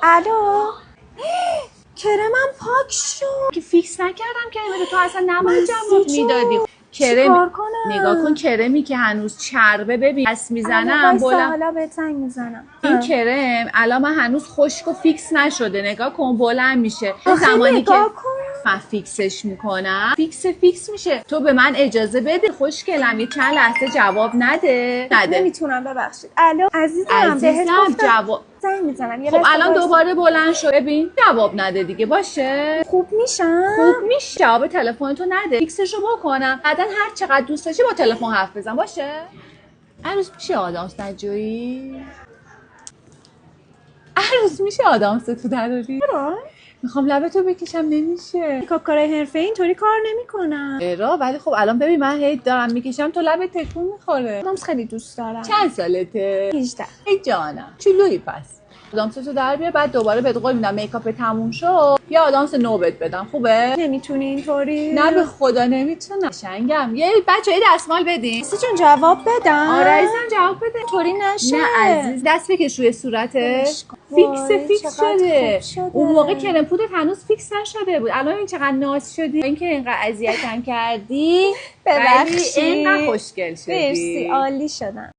الو کرمم پاک شد که فیکس نکردم کرم تو اصلا نباید جواب میدادی. چیکار کنم؟ نگاه کن کرمی که هنوز چربه ببین پس میزنم حالا بهت زنگ میزنم. این کرم الان من هنوز خشک و فیکس نشده نگاه کن بلند میشه زمانی که من فیکسش میکنم فیکس میشه. تو به من اجازه بده خوشگلم یه چند لحظه جواب نده. نمیتونم ببخشید. الو عزیزم بهت گفتم جواب زنگ میزنم. خب الان دوباره بلند شو ببین جواب نده دیگه باشه. خوب میشه جواب تلفن تو نده فیکسشو بکنم بعدن هر چقدر دوست داشتی با تلفن حرف بزن باشه. عروس میشه آدم سجایی عروس میشه آدم ستو دراری میخوام لبتو بکشم نمیشه. کارهای حرفه اینطوری کار نمیکنم. ارا ولی خب الان ببین من هی دارم میکشم تو لبت تکون میخوره. آدم خیلی دوست دارم. چند سالته؟ 18. ای جانم چلویی پس آدامستو در بیار بعد دوباره بهت قول میدم میکاپ تموم شد یا آدامس نو بهت بدم خوبه؟ نمیتونی اینطوری؟ نه به خدا نمیتونم شنگم. یه بچه یه دستمال بدین جون جواب بدم. آره عزیزم جواب بده. طوری نشه. نه عزیز دست بکش روی صورتش. فیکس شده. اون موقع کرم پودت هنوز فیکس نشده بود. الان این چقدر ناز شدی اینکه اینقدر اذیتم کردی. ببخشید اینقدر خوشگل شدی. مرسی عالی شدم.